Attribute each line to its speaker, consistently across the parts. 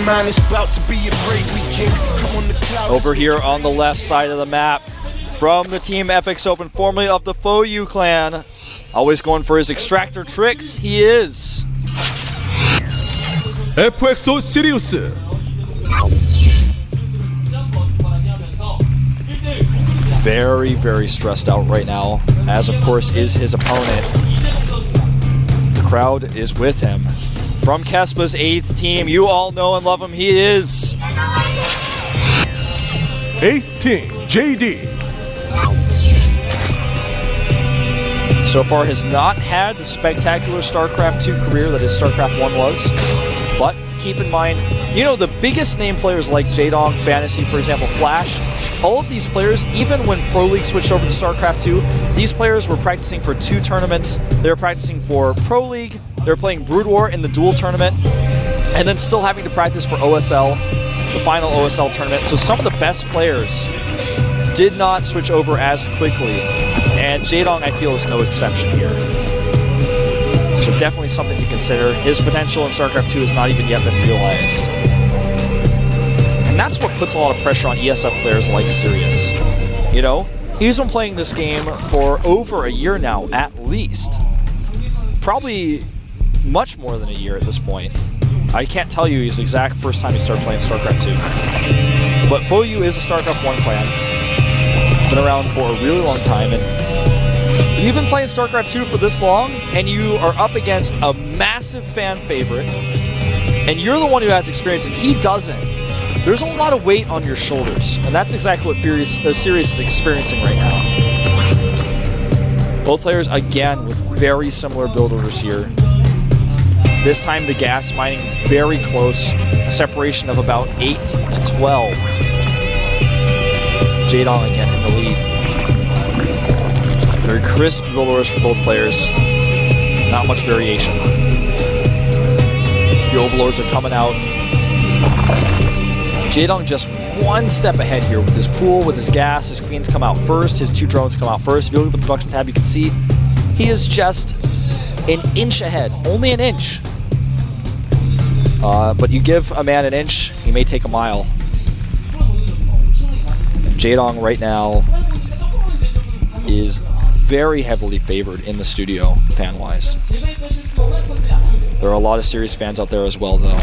Speaker 1: man, it's about to be a great weekend. Come on the clouds.
Speaker 2: Over here on the left side of the map, from the Team FX Open, formerly of the Foyu clan, always going for his extractor tricks, he is
Speaker 3: FXO Sirius.
Speaker 2: very, very stressed out right now, as of course is his opponent. The crowd is with him. From Kespa's 8th team, you all know and love him, he is
Speaker 3: 8th team, JD.
Speaker 2: So far has not had the spectacular StarCraft 2 career that his StarCraft 1 was, but keep in mind, you know, the biggest name players like Jaedong, Fantasy, for example, Flash, all of these players, even when Pro League switched over to StarCraft 2, these players were practicing for 2 tournaments. They were practicing for Pro League, they were playing Brood War in the dual tournament, and then still having to practice for OSL, the final OSL tournament. So some of the best players did not switch over as quickly, and Jaedong, I feel, is no exception here. So definitely something to consider. His potential in StarCraft 2 has not even yet been realized. And that's what puts a lot of pressure on ESF players like Sirius. You know, he's been playing this game for over a year now, at least. Probably much more than a year at this point. I can't tell you his exact first time he started playing StarCraft 2. But Foyu is a StarCraft 1 clan. Been around for a really long time, and if you've been playing StarCraft 2 for this long, and you are up against a massive fan favorite, and you're the one who has experience and he doesn't, there's a lot of weight on your shoulders, and that's exactly what Sirius is experiencing right now. Both players, again, with very similar build orders here. This time the gas mining very close, a separation of about 8 to 12. Jaedong again in the lead. Very crisp build orders for both players. Not much variation. The overlords are coming out. Jaedong just one step ahead here with his pool, with his gas. His queens come out first, his 2 drones come out first. If you look at the production tab, you can see he is just an inch ahead, only an inch. But you give a man an inch, he may take a mile. Jaedong right now is very heavily favored in the studio, fan-wise. There are a lot of Sirius fans out there as well, though.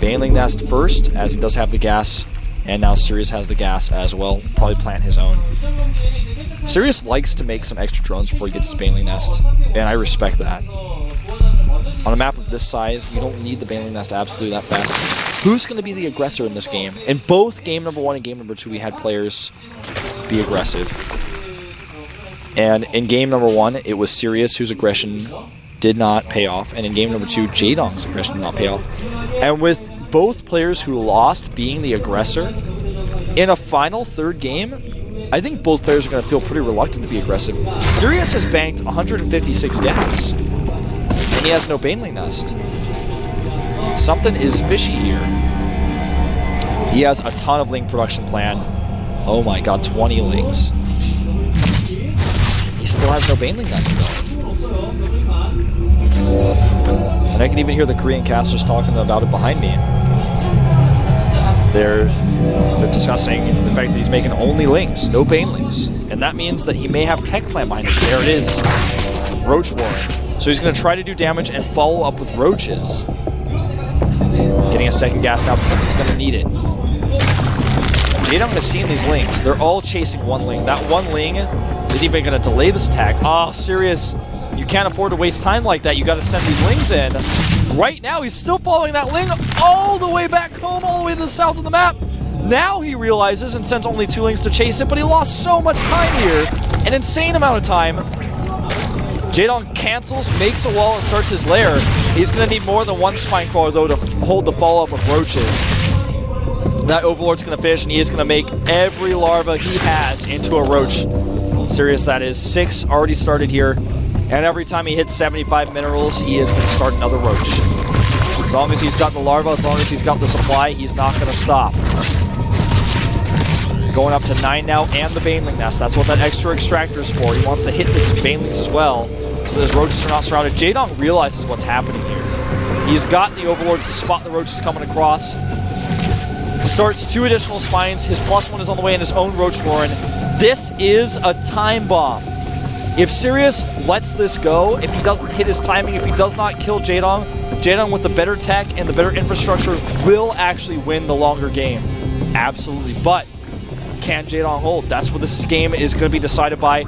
Speaker 2: Baneling Nest first, as he does have the gas, and now Sirius has the gas as well. Probably plant his own. Sirius likes to make some extra drones before he gets his Baneling Nest, and I respect that. On a map of this size, you don't need the Baneling Nest absolutely that fast. Who's going to be the aggressor in this game? In both game number 1 and game number 2, we had players be aggressive. And in game number 1, it was Sirius whose aggression did not pay off, and in game number 2, Jaedong's aggression did not pay off. And with both players who lost being the aggressor, in a final 3rd game, I think both players are going to feel pretty reluctant to be aggressive. Sirius has banked 156 gas, and he has no Baneling Nest. Something is fishy here. He has a ton of Ling production planned. Oh my god, 20 Lings. He still has no Baneling Nest, though. And I can even hear the Korean casters talking about it behind me. They're discussing the fact that he's making only Lings, no Banelings. And that means that he may have tech plant miners. There it is. Roach Warren. So he's going to try to do damage and follow up with Roaches. Getting a second gas now because he's going to need it. Jaedong has seen these Lings. They're all chasing one Ling. That one Ling is even going to delay this attack. Oh, Sirius, you can't afford to waste time like that. You got to send these Lings in. Right now, he's still following that Ling all the way back home, all the way to the south of the map. Now he realizes and sends only 2 Lings to chase it, but he lost so much time here. An insane amount of time. Jaedong cancels, makes a wall, and starts his lair. He's going to need more than 1 Spine Crawler, though, to hold the follow-up of Roaches. That Overlord's going to finish, and he is going to make every larva he has into a Roach. Sirius, that is. 6 already started here. And every time he hits 75 minerals, he is going to start another Roach. As long as he's got the larva, as long as he's got the supply, he's not going to stop. Going up to 9 now, and the Baneling Nest. That's what that extra extractor is for. He wants to hit its Banelings as well, so those Roaches are not surrounded. Jaedong realizes what's happening here. He's got the Overlords to spot the Roaches coming across. Starts 2 additional spines. His +1 is on the way in his own Roach Warren. This is a time bomb. If Sirius lets this go, if he doesn't hit his timing, if he does not kill Jaedong, Jaedong with the better tech and the better infrastructure will actually win the longer game. Absolutely. But can Jaedong hold? That's what this game is going to be decided by.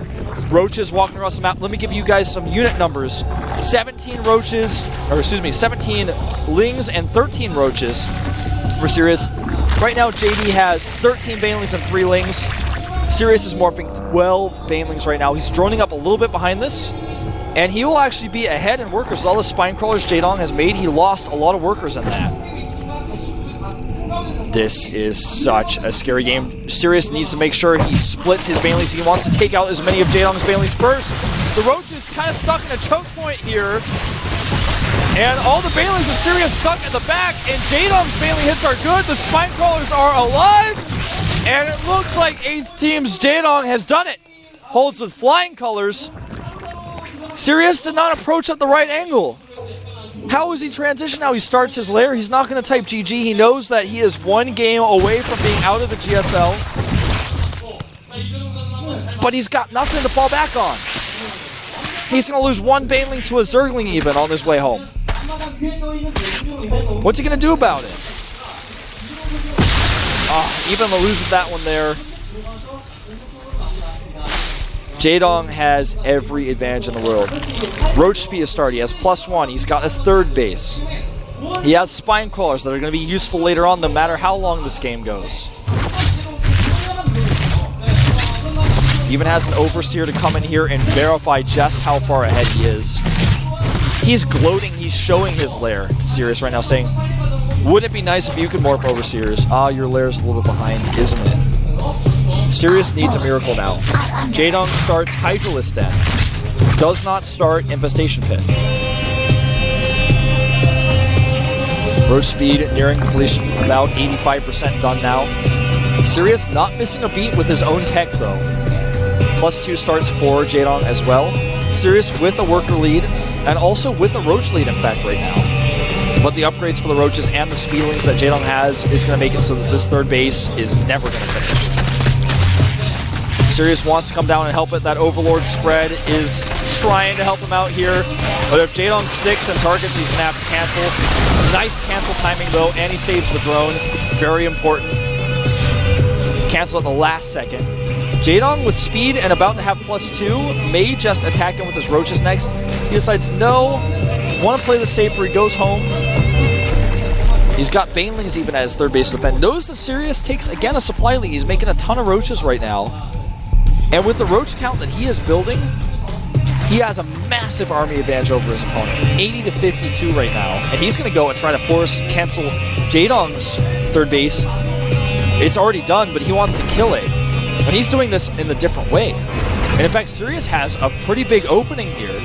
Speaker 2: Roaches walking across the map. Let me give you guys some unit numbers. 17 roaches, or excuse me, 17 lings and 13 roaches for Sirius. Right now, JD has 13 banelings and 3 lings. Sirius is morphing 12 banelings right now. He's droning up a little bit behind this, and he will actually be ahead in workers. With all the spine crawlers Jaedong has made, he lost a lot of workers in that. This is such a scary game. Sirius needs to make sure he splits his banelings. He wants to take out as many of Jaedong's banelings first. The Roach is kind of stuck in a choke point here. And all the banelings of Sirius stuck at the back, and Jaedong's baneling hits are good. The spine crawlers are alive. And it looks like 8th Team's Jaedong has done it. Holds with flying colors. Sirius did not approach at the right angle. How is he transition now? He starts his lair. He's not going to type GG. He knows that he is 1 game away from being out of the GSL. But he's got nothing to fall back on. He's going to lose 1 baneling to a Zergling even on his way home. What's he going to do about it? Even loses that one there. Jaedong has every advantage in the world. Roach speed is started. He has +1. He's got a 3rd base. He has spine crawlers that are going to be useful later on no matter how long this game goes. He even has an Overseer to come in here and verify just how far ahead he is. He's gloating. He's showing his lair to Sirius right now, saying, wouldn't it be nice if you could morph Overseers? Your lair's a little bit behind, isn't it? Sirius needs a miracle now. Jaedong starts Hydralisk Den. Does not start Infestation Pit. Roach speed nearing completion, about 85% done now. Sirius not missing a beat with his own tech though. +2 starts for Jaedong as well. Sirius with a worker lead, and also with a Roach lead in fact right now. But the upgrades for the Roaches and the speedlings that Jaedong has is going to make it so that this 3rd base is never going to finish. Sirius wants to come down and help it. That Overlord spread is trying to help him out here. But if Jaedong sticks and targets, he's going to have to cancel. Nice cancel timing though, and he saves the drone. Very important. Cancel at the last second. Jaedong with speed and about to have +2 may just attack him with his Roaches next. He decides no, want to play the safer. He goes home. He's got banelings even at his 3rd base to defend. Knows that Sirius takes again a supply lead. He's making a ton of Roaches right now. And with the Roach count that he is building, he has a massive army advantage over his opponent. 80 to 52 right now. And he's going to go and try to force cancel Jaedong's 3rd base. It's already done, but he wants to kill it. And he's doing this in a different way. And in fact, Sirius has a pretty big opening here.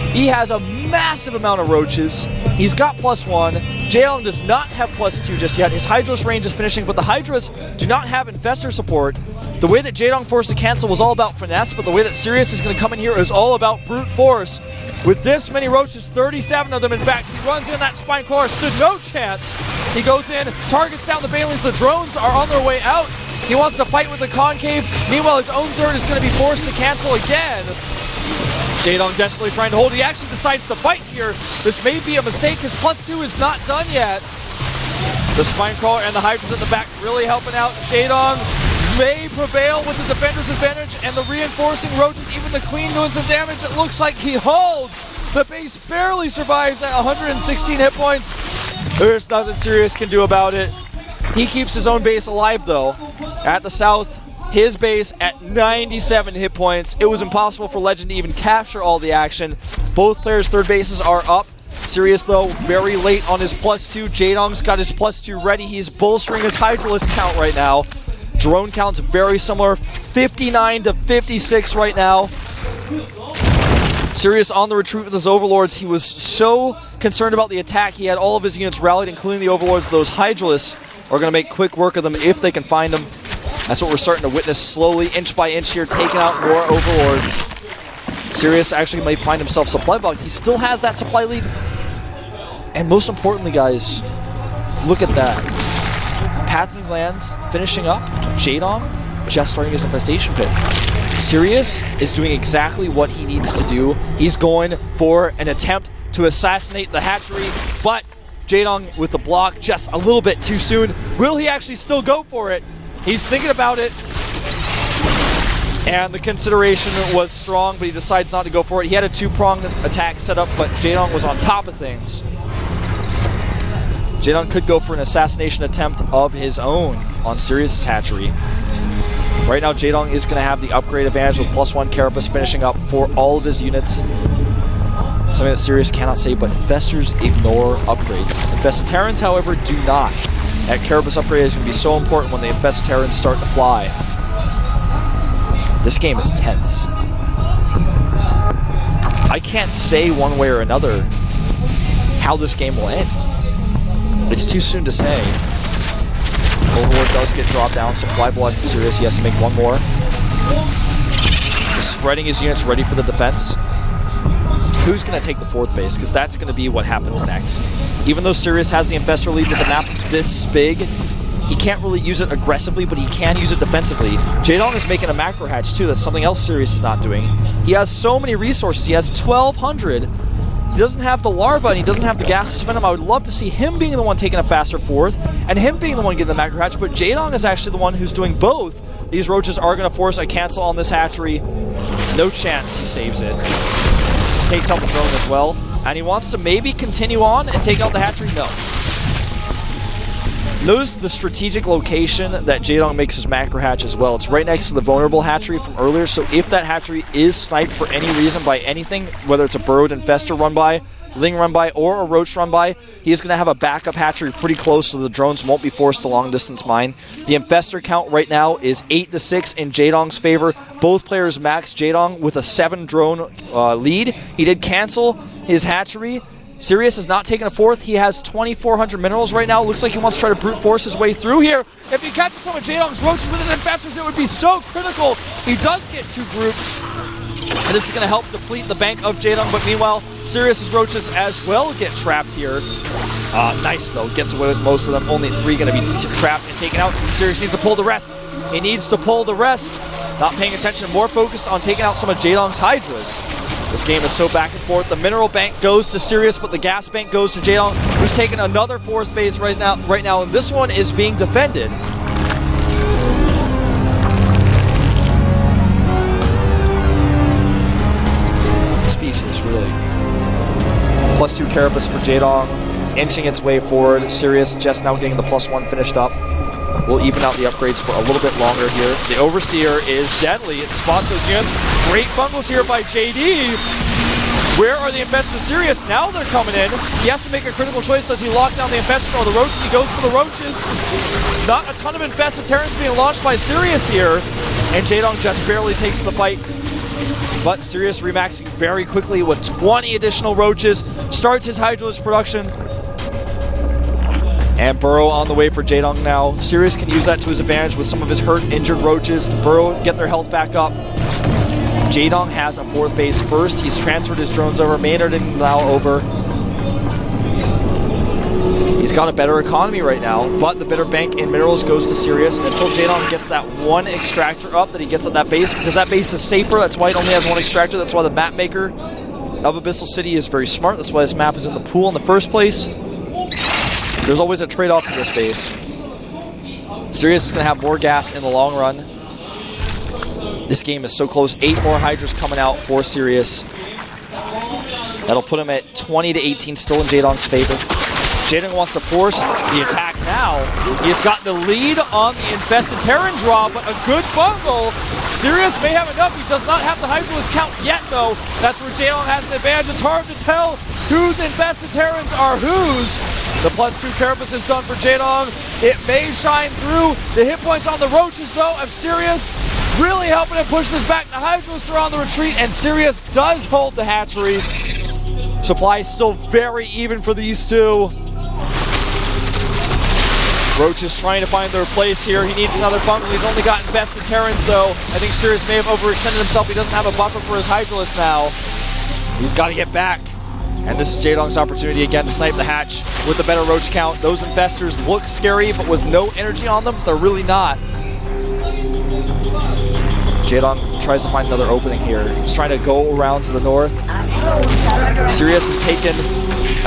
Speaker 2: He has a massive amount of Roaches. He's got +1. Jaedong does not have +2 just yet. His Hydros range is finishing, but the Hydras do not have Infestor support. The way that Jaedong forced the cancel was all about finesse, but the way that Sirius is going to come in here is all about brute force. With this many Roaches, 37 of them in fact, he runs in that spine crawler, stood no chance. He goes in, targets down the banelings, the drones are on their way out. He wants to fight with the concave. Meanwhile, his own 3rd is going to be forced to cancel again. Jaedong desperately trying to hold. He actually decides to fight here. This may be a mistake. His +2 is not done yet. The spine crawler and the Hydras at the back really helping out. Jaedong may prevail with the defender's advantage and the reinforcing Roaches. Even the Queen doing some damage. It looks like he holds. The base barely survives at 116 hit points. There's nothing Sirius can do about it. He keeps his own base alive though. At the south, his base at 97 hit points. It was impossible for Legend to even capture all the action. Both players' 3rd bases are up. Sirius though, very late on his +2. Jaedong's got his +2 ready. He's bolstering his Hydralisk count right now. Drone count's very similar, 59 to 56 right now. Sirius on the retreat with his Overlords. He was so concerned about the attack, he had all of his units rallied, including the Overlords. Those Hydralisks are going to make quick work of them if they can find them. That's what we're starting to witness slowly, inch by inch here, taking out more Overlords. Sirius actually might find himself supply blocked. He still has that supply lead. And most importantly, guys, look at that. Pathing lands finishing up. Jaedong just starting his infestation pit. Sirius is doing exactly what he needs to do. He's going for an attempt to assassinate the hatchery, but Jaedong with the block just a little bit too soon. Will he actually still go for it? He's thinking about it. And the consideration was strong, but he decides not to go for it. He had a two-pronged attack set up, but Jaedong was on top of things. Jaedong could go for an assassination attempt of his own on Sirius' hatchery. Right now, Jaedong is going to have the upgrade advantage with +1 Carapace finishing up for all of his units. Something that Sirius cannot say, but investors ignore upgrades. Infested Terrans, however, do not. That Carapace upgrade is going to be so important when the Infested Terrans start to fly. This game is tense. I can't say one way or another how this game will end. It's too soon to say. Overlord does get dropped down. Supply block and Sirius. He has to make one more. Just spreading his units ready for the defense. Who's going to take the 4th base? Because that's going to be what happens next. Even though Sirius has the Infestor lead with the map this big, he can't really use it aggressively, but he can use it defensively. Jaedong is making a macro hatch too. That's something else Sirius is not doing. He has so many resources. He has 1,200. He doesn't have the larva and he doesn't have the gas to spend them. I would love to see him being the one taking a faster 4th and him being the one getting the macro hatch, but Jaedong is actually the one who's doing both. These roaches are going to force a cancel on this hatchery. No chance he saves it. Takes out the drone as well. And he wants to maybe continue on and take out the hatchery? No. Notice the strategic location that Jaedong makes his macro hatch as well. It's right next to the vulnerable hatchery from earlier, so if that hatchery is sniped for any reason by anything, whether it's a burrowed infestor run by, Ling run by, or a roach run by, he's going to have a backup hatchery pretty close so the drones won't be forced to long distance mine. The infestor count right now is 8-6 in Jaedong's favor. Both players max Jaedong with a 7 drone lead. He did cancel his hatchery. Sirius is not taking a 4th. He has 2,400 minerals right now. Looks like he wants to try to brute force his way through here. If he catches some of Jaedong's roaches with his infestors, it would be so critical. He does get 2 groups. And this is going to help deplete the bank of Jaedong, but meanwhile, Sirius' roaches as well get trapped here. Nice, though. Gets away with most of them. Only 3 going to be trapped and taken out. Sirius needs to pull the rest. He needs to pull the rest. Not paying attention, more focused on taking out some of Jaedong's Hydras. This game is so back and forth. The mineral bank goes to Sirius, but the gas bank goes to Jaedong, who's taking another 4th base right now, and this one is being defended. Speechless, really. +2 Carapace for Jaedong, inching its way forward. Sirius just now getting the +1 finished up. We'll even out the upgrades for a little bit longer here. The Overseer is deadly. It spots those units. Great bungles here by JD. Where are the Infestors? Sirius, now they're coming in. He has to make a critical choice. Does he lock down the Infestors or the Roaches? He goes for the Roaches. Not a ton of Infested Terrans being launched by Sirius here. And Jaedong just barely takes the fight. But Sirius remaxing very quickly with 20 additional Roaches. Starts his Hydralisk production. And Burrow on the way for Jaedong now. Sirius can use that to his advantage with some of his hurt, injured roaches to Burrow, get their health back up. Jaedong has a 4th base first. He's transferred his drones over. Maynard now over. He's got a better economy right now, but the better bank in minerals goes to Sirius. And until Jaedong gets that 1 extractor up that he gets on that base, because that base is safer. That's why it only has 1 extractor. That's why the map maker of Abyssal City is very smart. That's why this map is in the pool in the first place. There's always a trade-off to this base. Sirius is going to have more gas in the long run. This game is so close. 8 more Hydras coming out for Sirius. That'll put him at 20-18, still in Jaedong's favor. Jaedong wants to force the attack now. He's got the lead on the Infested Terran draw, but a good bungle. Sirius may have enough. He does not have the Hydralisk count yet, though. That's where Jaedong has an advantage. It's hard to tell whose Infested Terrans are whose. The +2 Carapace is done for Jaedong. It may shine through. The hit points on the Roaches, though, of Sirius really helping him push this back. The Hydralists are on the retreat, and Sirius does hold the hatchery. Supply is still very even for these two. Roach is trying to find their place here. He needs another bungle. He's only got Infested Terrans, though. I think Sirius may have overextended himself. He doesn't have a buffer for his Hydralisk now. He's got to get back. And this is Jaedong's opportunity again to snipe the hatch with the better roach count. Those infestors look scary, but with no energy on them, they're really not. Jaedong tries to find another opening here. He's trying to go around to the north. Sirius has taken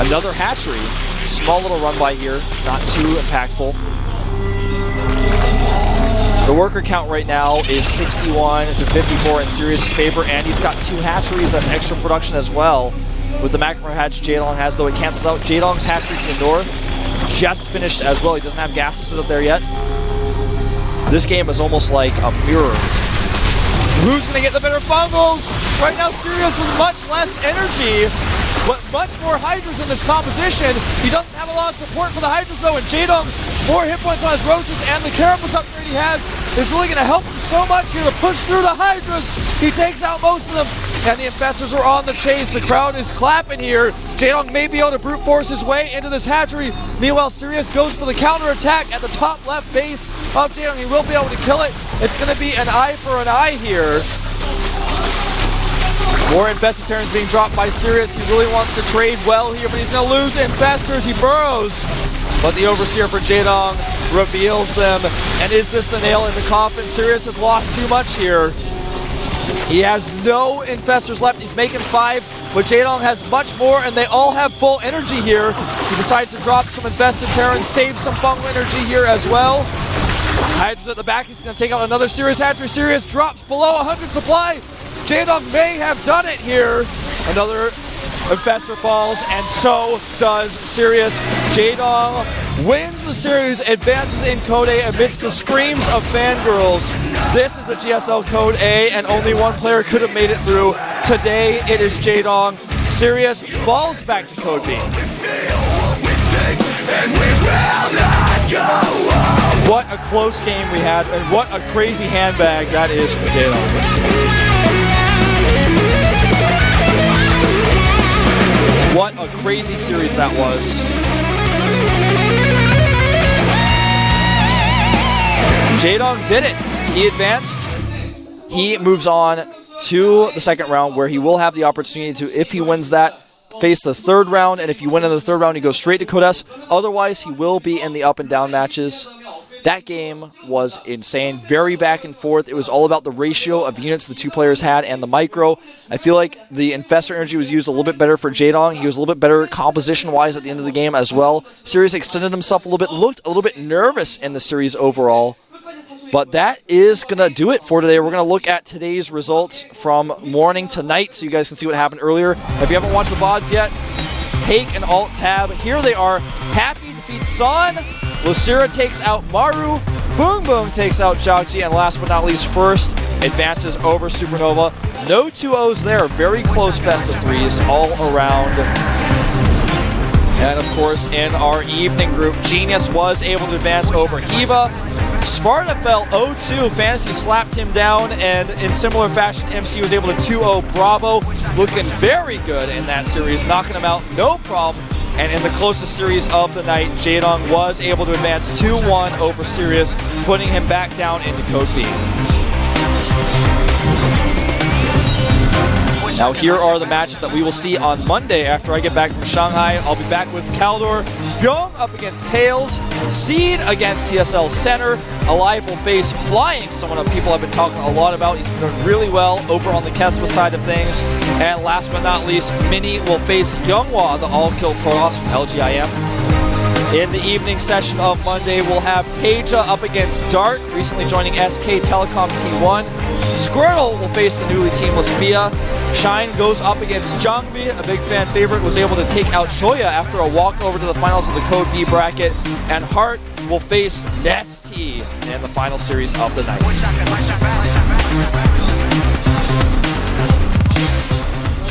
Speaker 2: another hatchery. Small little run by here, not too impactful. The worker count right now is 61 to 54 in Sirius' favor, and he's got 2 hatcheries. That's extra production as well. With the macro hatch Jaedong has, though, it cancels out. Jaedong's hatchery to the north just finished as well. He doesn't have gas to sit up there yet. This game is almost like a mirror. Who's going to get the better bungles? Right now, Sirius with much less energy, but much more Hydras in this composition. He doesn't have a lot of support for the Hydras, though, and Jaedong's 4 hit points on his roaches and the Carapace upgrade he has is really going to help him so much here to push through the Hydras. He takes out most of them, and the infestors are on the chase. The crowd is clapping here. Jaedong may be able to brute force his way into this hatchery. Meanwhile, Sirius goes for the counter attack at the top left base of Jaedong. He will be able to kill it. It's going to be an eye for an eye here. More infested Terrans being dropped by Sirius. He really wants to trade well here, but he's going to lose infestors. He burrows. But the Overseer for Jaedong reveals them. And is this the nail in the coffin? Sirius has lost too much here. He has no infestors left. He's making 5, but Jaedong has much more, and they all have full energy here. He decides to drop some infested Terrans, save some fungal energy here as well. Hydra's at the back. He's going to take out another Sirius hatchery. Sirius drops below 100 supply. Jaedong may have done it here. Another infestor falls, and so does Sirius. Jaedong wins the series, advances in Code A amidst the screams of fangirls. This is the GSL Code A, and only one player could have made it through. Today, it is Jaedong. Sirius falls back to Code B. What a close game we had, and what a crazy handbag that is for Jaedong. What a crazy series that was. Jaedong did it. He advanced. He moves on to the second round, where he will have the opportunity to, if he wins that, face the third round. And if you win in the third round, he goes straight to Code S. Otherwise, he will be in the up and down matches. That game was insane, very back and forth. It was all about the ratio of units the two players had and the micro. I feel like the infestor energy was used a little bit better for Jaedong. He was a little bit better composition-wise at the end of the game as well. Sirius extended himself a little bit, looked a little bit nervous in the series overall. But that is going to do it for today. We're going to look at today's results from morning to night so you guys can see what happened earlier. If you haven't watched the VODs yet, take an alt-tab. Here they are. Happy defeats Son. Lucira takes out Maru, Boom Boom takes out Jiaoji, and last but not least, First advances over Supernova. No 2-0s there, very close best of 3s all around. And of course, in our evening group, Genius was able to advance over Hiva. Sparta fell 0-2, Fantasy slapped him down, and in similar fashion, MC was able to 2-0 Bravo, looking very good in that series, knocking him out no problem. And in the closest series of the night, Jaedong was able to advance 2-1 over Sirius, putting him back down into Code B. Now here are the matches that we will see on Monday after I get back from Shanghai. I'll be back with Kaldor, Byung up against Tails, Seed against TSL Center, Alive will face Flying, someone that people have been talking a lot about. He's been doing really well over on the Kespa side of things. And last but not least, Mini will face Younghwa, the all-kill Protoss from LGIM. In the evening session of Monday, we'll have Taeja up against Dart, recently joining SK Telecom T1. Squirtle will face the newly teamless Bia. Shine goes up against Jangbi, a big fan favorite, was able to take out Shoya after a walk over to the finals of the Code B bracket. And Hart will face Nesty in the final series of the night.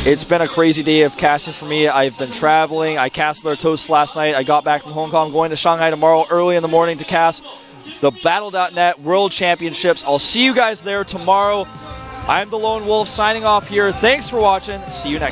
Speaker 2: It's been a crazy day of casting for me. I've been traveling. I casted our toasts last night. I got back from Hong Kong, going to Shanghai tomorrow early in the morning to cast the Battle.net World Championships. I'll see you guys there tomorrow. I'm the Lone Wolf signing off here. Thanks for watching. See you next time.